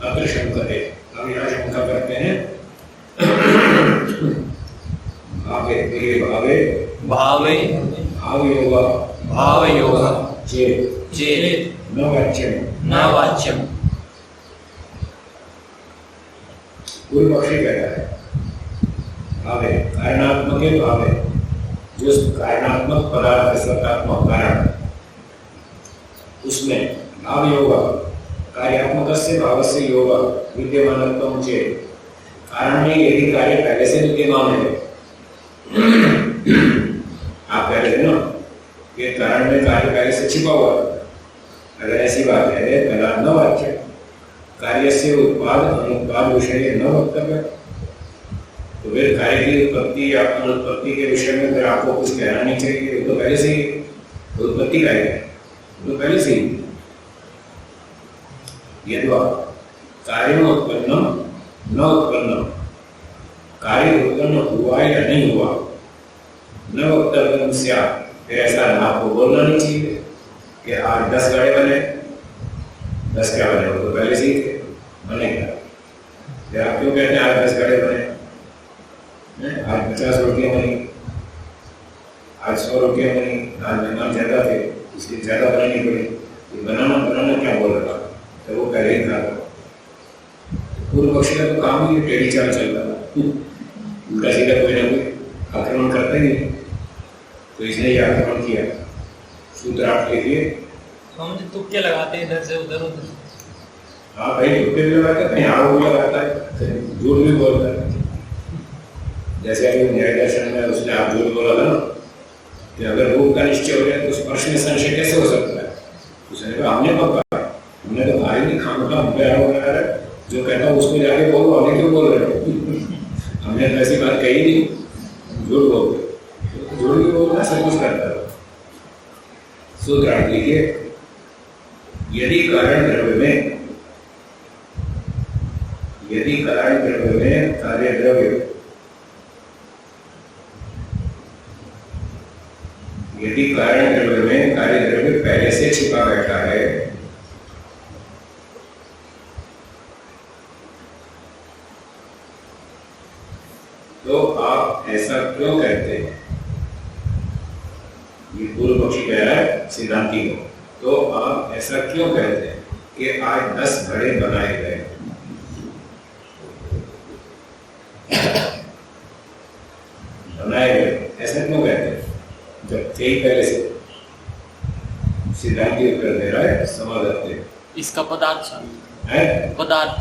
अत्र शंकते। अब यहाँ शंका करते हैं भावे भावे भावे भाव योग चेत न वाच्यम न वाच्यम। पूर्व पक्षी कहता है भावे कारणात्मक है, भावे जो कारणात्मक पदार्थ है, सत्तात्मक कारण, उसमें भाव योग कार्यात्मक से भाव से योग विद्यमानत्वम चेत। कारण में यदि कार्य पहले से विद्यमान है, आप कह रहे थे ना कि कारण में कार्य पहले से छिपा हुआ, अगर ऐसी बात है पहला न वाच्य, कार्य से उत्पाद अनुत्पाद विषय न वक्तव्य, तो फिर कार्य की उत्पत्ति या अनुत्पत्ति के विषय में फिर आपको कुछ कहना नहीं चाहिए, तो पहले से ही उत्पत्ति का है, तो पहले से ही यदि कार्य में उत्पन्न न उत्पन्न, कार्य उत्पन्न हुआ या नहीं हुआ, न वक्तव्य से फिर ऐसा आपको बोलना नहीं चाहिए कि आज 10 गाड़े बने, 10 क्या बने, वो तो पहले से ही थे, बने क्या, फिर आप क्यों कहते हैं आज 10 गाड़े बने, आज 50 रोटियां बनी, आज 100 रोटियां बनी, आज मेहमान ज्यादा थे इसलिए ज्यादा बनानी पड़ी, ये बनाना क्या बोल रहा, तो वो पहले ही था। पूर्व पक्षी का तो काम ही टेढ़ी चाल चल रहा था, उल्टा सीधा कोई ना कोई आक्रमण करता ही नहीं, तो इसने ये आक्रमण किया। सूत्र आप लिखिए। हम तुक्के लगाते हैं इधर से उधर उधर। हाँ भाई, तुक्के भी लगाते हैं, यहाँ वो लगाता है, झूठ भी बोलता है। जैसे अभी न्याय दर्शन में उसने आप झूठ बोला था ना कि अगर रूप का निश्चय हो जाए तो स्पर्श में संशय कैसे हो सकता है, उसने कहा हमने पक्का, हमने तो भाई नहीं खाना है, जो कहता हूँ उसको जाके बोलो, हमें क्यों बोल रहे हो, हमने तो ऐसी बात कही नहीं, झूठ बोल रहे, झूठ भी बोलना सब कुछ करता है। सूत्र आप लिखिए, यदि कारण द्रव्य में कार्य द्रव्य, यदि कारण द्रव्य में कार्य द्रव्य पहले से छिपा बैठा है, तो आप ऐसा क्यों कहते हैं, ये पूर्व पक्षी कह रहा है सिद्धांती को, तो आप ऐसा क्यों कहते हैं कि आज 10 घड़े बनाए गए, ऐसा क्यों कहते हैं जब थे ही पहले से। सिद्धांती उत्तर दे रहा है समाधान, इसका पदार्थ है पदार्थ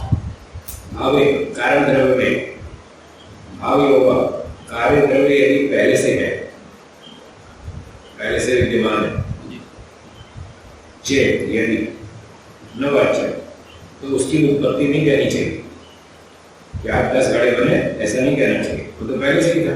भावे कारण द्रव्य में भाव होगा, कार्य द्रव्य यदि पहले से है, पहले से विद्यमान है, चेत यदि न वाच्य, तो उसकी उत्पत्ति नहीं कहनी चाहिए कि आप 10 गाड़े बने, ऐसा नहीं कहना चाहिए, वो तो पहले से ही था।